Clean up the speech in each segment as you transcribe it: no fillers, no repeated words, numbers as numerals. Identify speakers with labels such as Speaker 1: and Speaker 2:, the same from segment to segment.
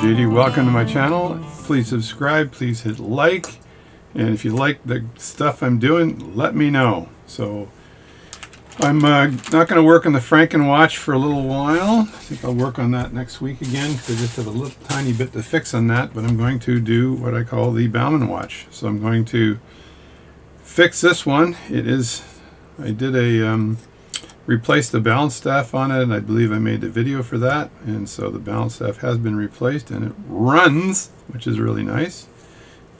Speaker 1: JD. Welcome to my channel. Please subscribe, please hit like, and if you like the stuff I'm doing, let me know. So I'm not going to work on the Franken watch for a little while. I think I'll work on that next week again because I just have a little tiny bit to fix on that, but I'm going to do what I call the Bauman watch. So I'm going to fix this one. I did a replaced the balance staff on it, and I believe I made the video for that, and so the balance staff has been replaced and it runs, which is really nice.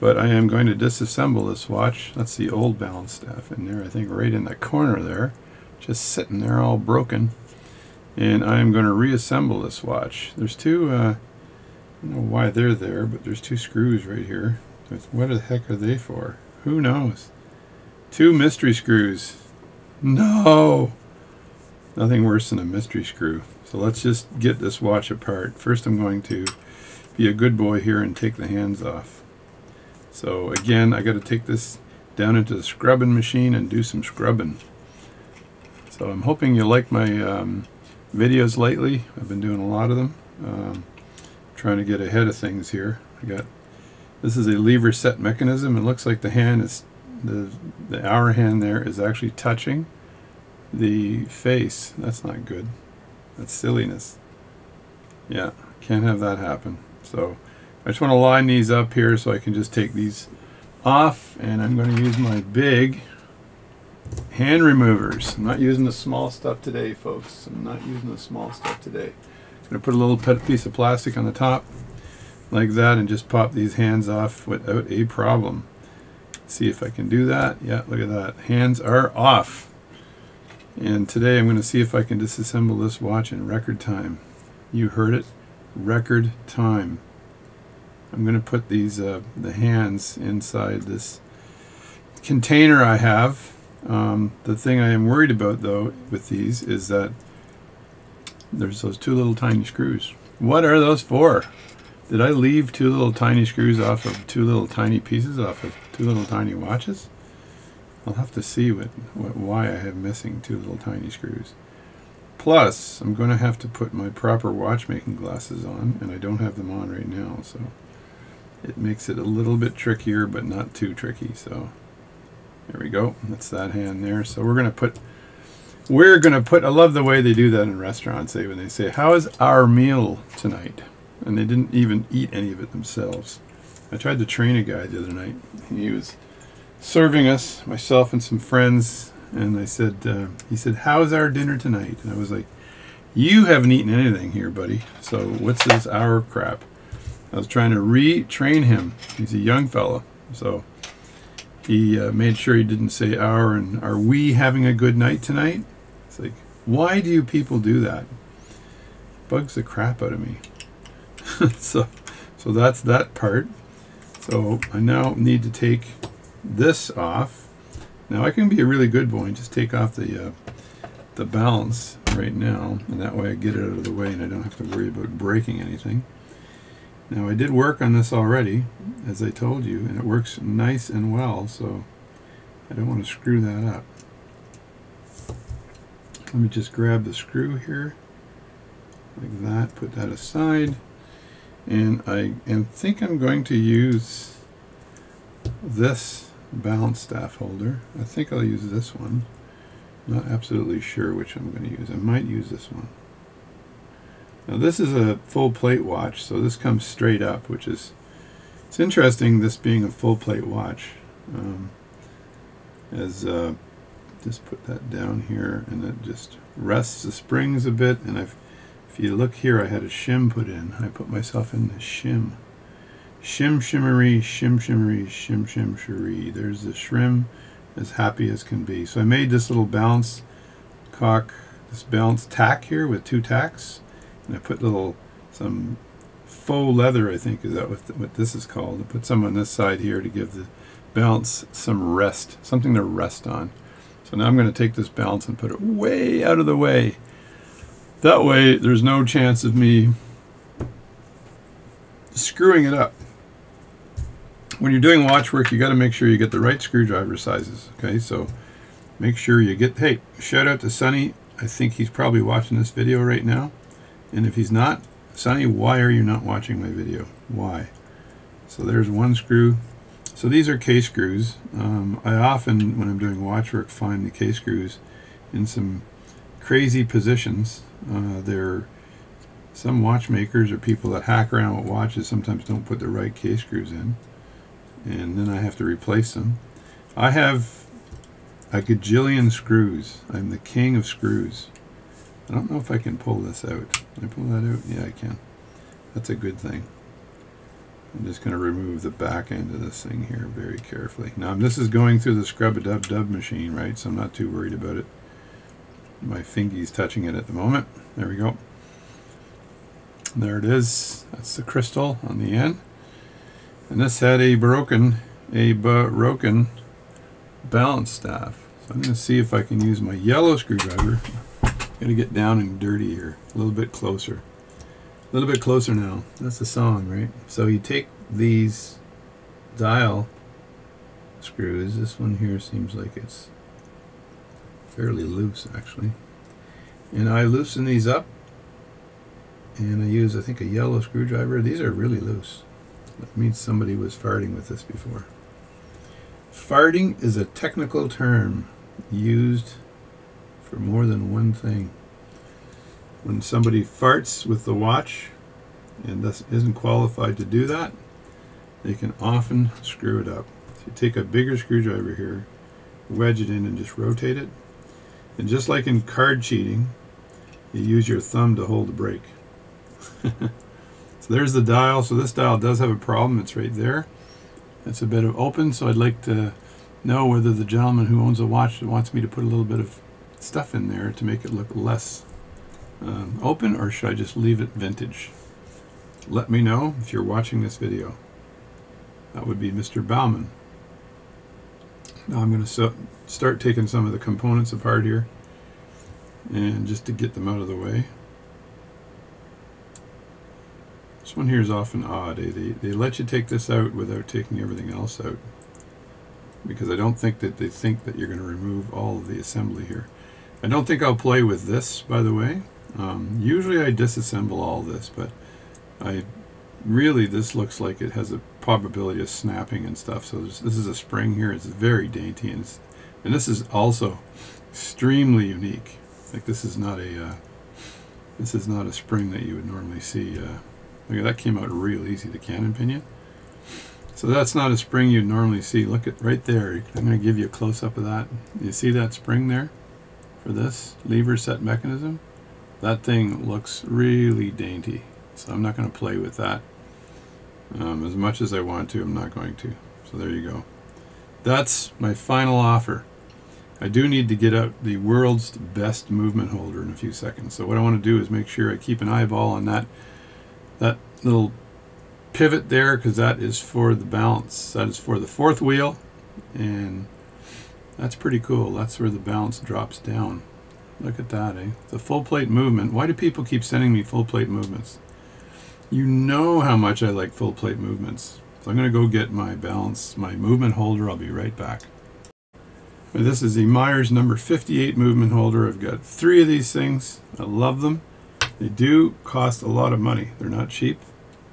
Speaker 1: But I am going to disassemble this watch. That's the old balance staff in there, I think right in the corner there, just sitting there all broken, and I am going to reassemble this watch. There's two I don't know why they're there, but there's two screws right here. What the heck are they for? Who knows? Two mystery screws. No! Nothing worse than a mystery screw. So let's just get this watch apart. First I'm going to be a good boy here and take the hands off. So again, I got to take this down into the scrubbing machine and do some scrubbing. So I'm hoping you like my videos lately. I've been doing a lot of them. Trying to get ahead of things here. This is a lever set mechanism. It looks like the hand is the hour hand there is actually touching the face. That's not good. That's silliness. Yeah, can't have that happen. So I just want to line these up here so I can just take these off, and I'm going to use my big hand removers. I'm not using the small stuff today, folks. I'm not using the small stuff today. I'm going to put a little piece of plastic on the top like that and just pop these hands off without a problem. See if I can do that. Yeah, look at that. Hands are off. And today I'm going to see if I can disassemble this watch in record time. You heard it, record time. I'm going to put these the hands inside this container I have. The thing I am worried about though with these is that there's those two little tiny screws. What are those for? Did I leave two little tiny screws off of two little tiny pieces off of two little tiny watches? I'll have to see why I have missing two little tiny screws. Plus, I'm going to have to put my proper watchmaking glasses on, and I don't have them on right now, so it makes it a little bit trickier, but not too tricky. So there we go. That's that hand there. So we're going to put, I love the way they do that in restaurants, when they say, "How is our meal tonight?" And they didn't even eat any of it themselves. I tried to train a guy the other night. He was serving us, myself and some friends, and I said, he said, "How's our dinner tonight?" And I was like, "You haven't eaten anything here, buddy. So what's this our crap?" I was trying to retrain him. He's a young fellow, so he made sure he didn't say our and "Are we having a good night tonight?" It's like, why do you people do that? Bugs the crap out of me. so that's that part. So I now need to take this off. Now I can be a really good boy and just take off the balance right now, and that way I get it out of the way and I don't have to worry about breaking anything. Now I did work on this already, as I told you, and it works nice and well, so I don't want to screw that up. Let me just grab the screw here like that, put that aside, and I think I'm going to use this balance staff holder. I think I'll use this one. Not absolutely sure which I'm going to use. I might use this one. Now this is a full plate watch, so this comes straight up, which is, it's interesting this being a full plate watch. Just put that down here, and it just rests the springs a bit, and if you look here, I had a shim put in. I put myself in the shim. Shim shimmery, shim shimmery, shim shim shimmery. There's the shrim, as happy as can be. So I made this little balance this balance tack here with two tacks, and I put some faux leather, I think is that what this is called. I put some on this side here to give the balance some rest, something to rest on. So now I'm going to take this balance and put it way out of the way. That way there's no chance of me screwing it up. When you're doing watch work, you got to make sure you get the right screwdriver sizes. Okay, so make sure you get, hey, shout out to Sonny. I think he's probably watching this video right now, and if he's not, Sonny, why are you not watching my video? Why? So there's one screw. So these are K-screws. I often, when I'm doing watch work, find the K-screws in some crazy positions. Some watchmakers or people that hack around with watches sometimes don't put the right K-screws in, and then I have to replace them. I have a gajillion screws. I'm the king of screws. I don't know if I can pull this out. Can I pull that out? Yeah, I can. That's a good thing. I'm just going to remove the back end of this thing here very carefully. Now, this is going through the scrub-a-dub-dub machine, right? So I'm not too worried about it. My fingy's touching it at the moment. There we go. There it is. That's the crystal on the end. And this had a broken balance staff. So I'm going to see if I can use my yellow screwdriver. Got to get down and dirty here. A little bit closer. A little bit closer now. That's the song, right? So you take these dial screws. This one here seems like it's fairly loose, actually. And I loosen these up. And I use, I think, a yellow screwdriver. These are really loose. That means somebody was farting with this before. Farting is a technical term used for more than one thing. When somebody farts with the watch and thus isn't qualified to do that, they can often screw it up. So you take a bigger screwdriver here, wedge it in and just rotate it. And just like in card cheating, you use your thumb to hold the brake. So there's the dial. So this dial does have a problem. It's right there. It's a bit of open, so I'd like to know whether the gentleman who owns a watch wants me to put a little bit of stuff in there to make it look less open, or should I just leave it vintage? Let me know if you're watching this video. That would be Mr. Bauman. Now I'm going to start taking some of the components apart here, and just to get them out of the way. This one here is often odd. They let you take this out without taking everything else out, because I don't think that they think that you're going to remove all of the assembly here. I don't think I'll play with this, by the way. Usually I disassemble all this, but this looks like it has a probability of snapping and stuff. So this is a spring here. It's very dainty, and this is also extremely unique. Like this is not a spring that you would normally see. Look at that, came out real easy, the cannon pinion. So that's not a spring you'd normally see. Look at right there. I'm going to give you a close-up of that. You see that spring there for this lever set mechanism? That thing looks really dainty. So I'm not going to play with that. As much as I want to, I'm not going to. So there you go. That's my final offer. I do need to get out the world's best movement holder in a few seconds. So what I want to do is make sure I keep an eyeball on that little pivot there, because that is for the balance. That is for the fourth wheel, and that's pretty cool. That's where the balance drops down. Look at that, eh? The full plate movement. Why do people keep sending me full plate movements? You know how much I like full plate movements. So I'm going to go get my balance, my movement holder. I'll be right back. This is the Myers number 58 movement holder. I've got 3 of these things. I love them. They do cost a lot of money. They're not cheap.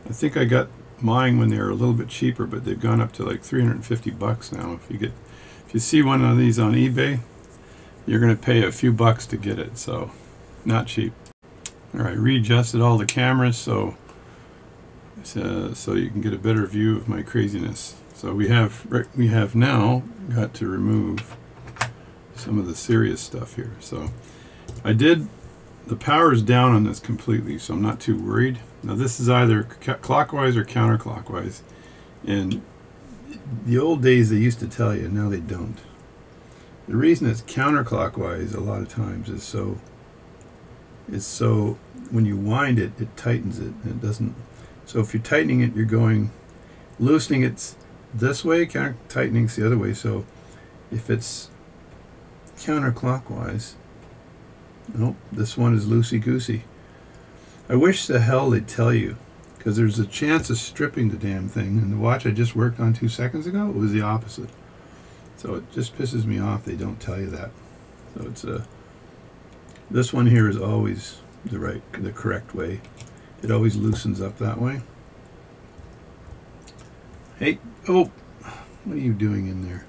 Speaker 1: I think I got mine when they were a little bit cheaper, but they've gone up to like 350 bucks now. If you see one of these on eBay, you're going to pay a few bucks to get it, so not cheap. All right, readjusted all the cameras so you can get a better view of my craziness. So we have now got to remove some of the serious stuff here. So the power's down on this completely, so I'm not too worried. Now this is either clockwise or counterclockwise, and the old days they used to tell you, now they don't. The reason it's counterclockwise a lot of times is so when you wind it, it tightens it, and it doesn't. So if you're tightening it, you're loosening it this way, tightening it's the other way. So if it's counterclockwise, nope, this one is loosey-goosey. I wish the hell they'd tell you, because there's a chance of stripping the damn thing. And the watch I just worked on 2 seconds ago, it was the opposite. So it just pisses me off they don't tell you that. So it's this one here is always the correct way. It always loosens up that way. Hey, oh, what are you doing in there?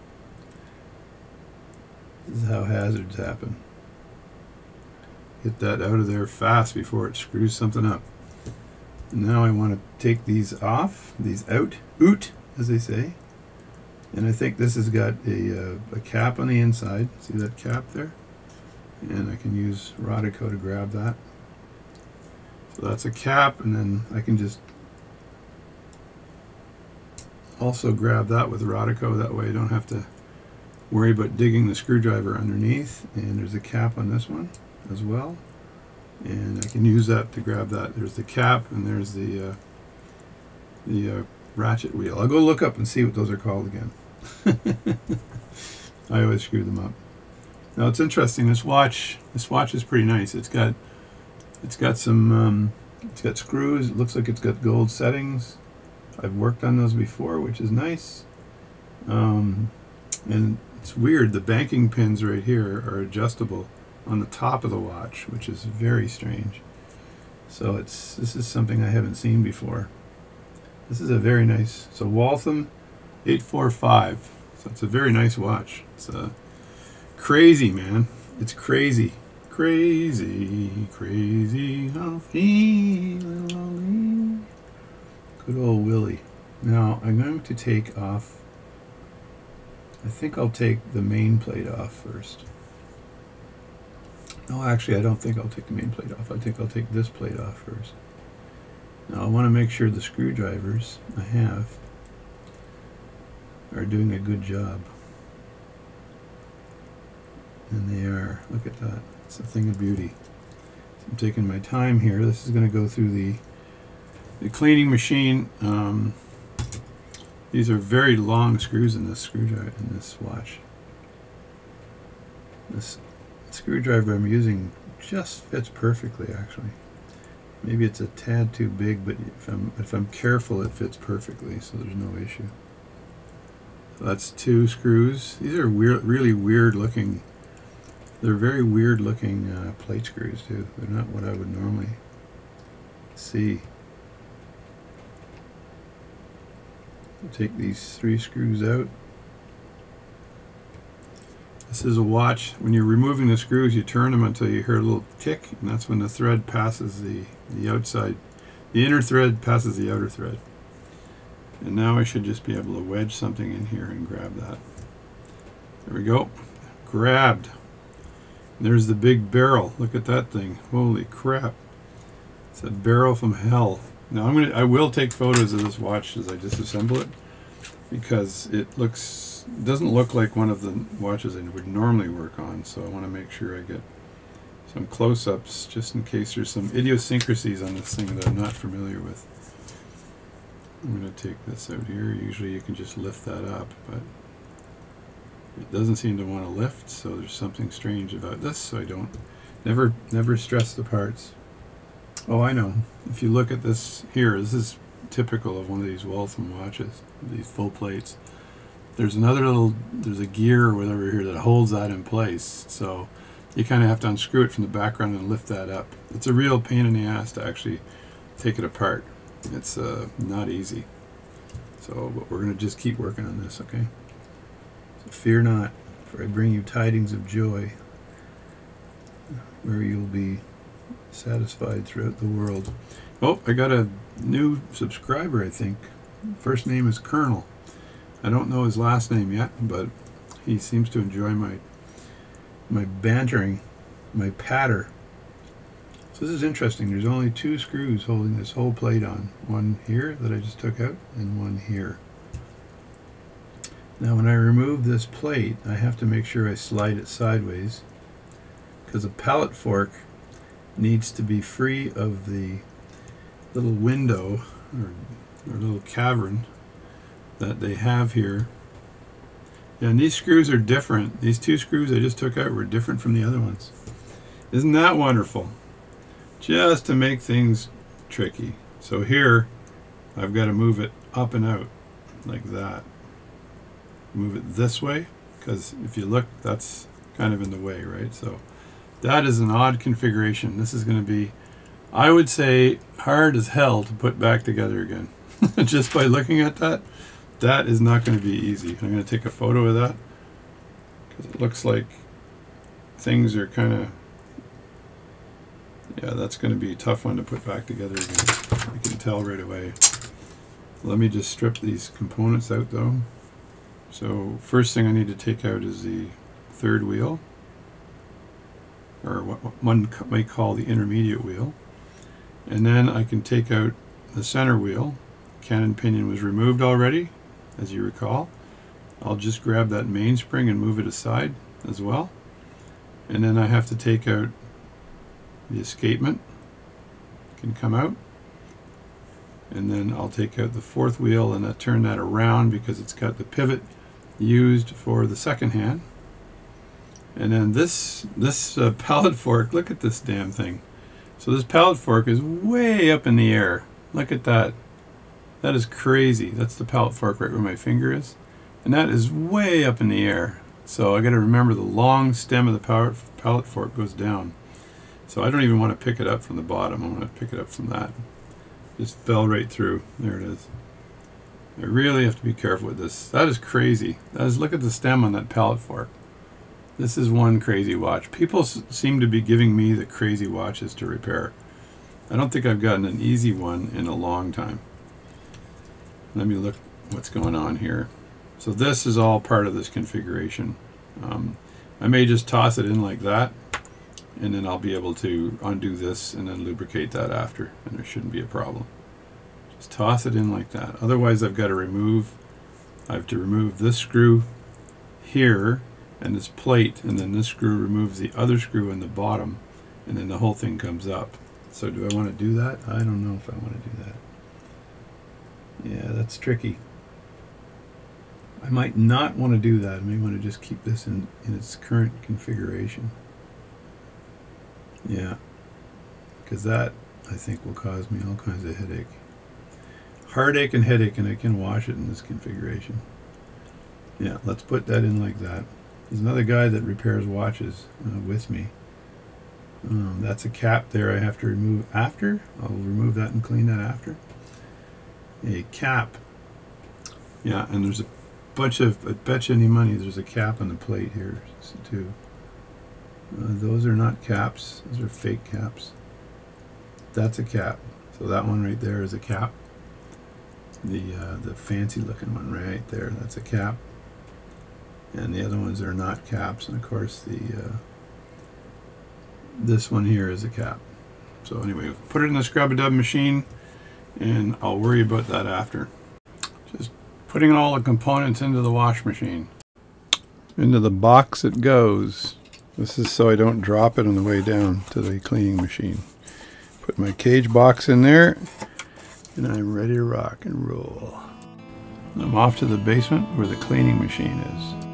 Speaker 1: This is how hazards happen. Get that out of there fast before it screws something up. And now I want to take these off, these out, as they say. And I think this has got a cap on the inside. See that cap there? And I can use Rodico to grab that. So that's a cap, and then I can just also grab that with Rodico. That way I don't have to worry about digging the screwdriver underneath. And there's a cap on this one as well. And I can use that to grab that. There's the cap, and there's the ratchet wheel. I'll go look up and see what those are called again. I always screw them up. Now it's interesting. This watch is pretty nice. It's got some it's got screws. It looks like it's got gold settings. I've worked on those before, which is nice. And it's weird. The banking pins right here are adjustable on the top of the watch, which is very strange. So this is something I haven't seen before. This is a very nice. So Waltham 845. So it's a very nice watch. It's crazy, man. It's crazy. Crazy, crazy, I'll feel lonely. Good old Willie. Now I'm going to take off, I think I'll take the main plate off first. No, actually I don't think I'll take the main plate off. I think I'll take this plate off first. Now I want to make sure the screwdrivers I have are doing a good job. And they are. Look at that. It's a thing of beauty. So I'm taking my time here. This is going to go through the cleaning machine. These are very long screws in this screwdriver, in this watch. This screwdriver I'm using just fits perfectly, actually. Maybe it's a tad too big, but if I'm careful, it fits perfectly, so there's no issue. So that's 2 screws. These are really weird looking. They're very weird looking plate screws too. They're not what I would normally see. I'll take these 3 screws out. This is a watch. When you're removing the screws, you turn them until you hear a little tick, and that's when the thread passes the outside. The inner thread passes the outer thread. And now I should just be able to wedge something in here and grab that. There we go. Grabbed. There's the big barrel. Look at that thing. Holy crap. It's a barrel from hell. Now I will take photos of this watch as I disassemble it, because it doesn't look like one of the watches I would normally work on, so I want to make sure I get some close-ups just in case there's some idiosyncrasies on this thing that I'm not familiar with. I'm going to take this out here. Usually you can just lift that up, but it doesn't seem to want to lift, so there's something strange about this, so I don't never stress the parts. Oh, I know. If you look at this here, this is typical of one of these Waltham watches, these full plates. There's there's a gear or whatever here that holds that in place, so you kind of have to unscrew it from the background and lift that up. It's a real pain in the ass to actually take it apart. It's not easy. So, but we're going to just keep working on this, okay? So fear not, for I bring you tidings of joy, where you'll be satisfied throughout the world. Oh, I got a new subscriber, I think. First name is Colonel. I don't know his last name yet, but he seems to enjoy my bantering, my patter. So this is interesting. There's only 2 screws holding this whole plate on. One here that I just took out, and one here. Now when I remove this plate, I have to make sure I slide it sideways, because a pallet fork needs to be free of the little window or little cavern that they have here. Yeah, and these screws are different. These 2 screws I just took out were different from the other ones. Isn't that wonderful? Just to make things tricky. So here I've got to move it up and out like that. Move it this way, because if you look, that's kind of in the way, right? So that is an odd configuration. This is going to be I would say hard as hell to put back together again. Just by looking at that, that is not going to be easy. I'm going to take a photo of that because it looks like things are kind of, yeah, that's going to be a tough one to put back together again. I can tell right away. Let me just strip these components out though. So first thing I need to take out is the third wheel, or what one might call the intermediate wheel. And then I can take out the center wheel. Cannon pinion was removed already, as you recall. I'll just grab that mainspring and move it aside as well. And then I have to take out the escapement. It can come out. And then I'll take out the fourth wheel and turn that around because it's got the pivot used for the second hand. And then this pallet fork, look at this damn thing. So this pallet fork is way up in the air. Look at that. That is crazy. That's the pallet fork right where my finger is. And that is way up in the air. So I got to remember the long stem of the pallet fork goes down. So I don't even want to pick it up from the bottom. I want to pick it up from that. Just fell right through. There it is. I really have to be careful with this. That is crazy. That is, look at the stem on that pallet fork. This is one crazy watch. People seem to be giving me the crazy watches to repair. I don't think I've gotten an easy one in a long time. Let me look what's going on here. So this is all part of this configuration. I may just toss it in like that, and then I'll be able to undo this and then lubricate that after, and there shouldn't be a problem. Just toss it in like that. Otherwise I've got to remove, this screw here and this plate, and then this screw removes the other screw in the bottom, and then the whole thing comes up. So do I want to do that? I don't know if I want to do that. Yeah, that's tricky. I might not want to do that. I may want to just keep this in its current configuration. Yeah, because that, I think, will cause me all kinds of headache. Heartache and headache, and I can wash it in this configuration. Yeah, let's put that in like that. There's another guy that repairs watches with me. That's a cap there I have to remove after. I'll remove that and clean that after. A cap. Yeah, and there's a bunch of, I bet you any money, there's a cap on the plate here too. Those are not caps, those are fake caps. That's a cap. So that one right there is a cap. The fancy looking one right there, that's a cap. And the other ones are not caps, and of course this one here is a cap. So anyway, put it in the scrub-a-dub machine, and I'll worry about that after. Just putting all the components into the wash machine. Into the box it goes. This is so I don't drop it on the way down to the cleaning machine. Put my cage box in there, and I'm ready to rock and roll. I'm off to the basement where the cleaning machine is.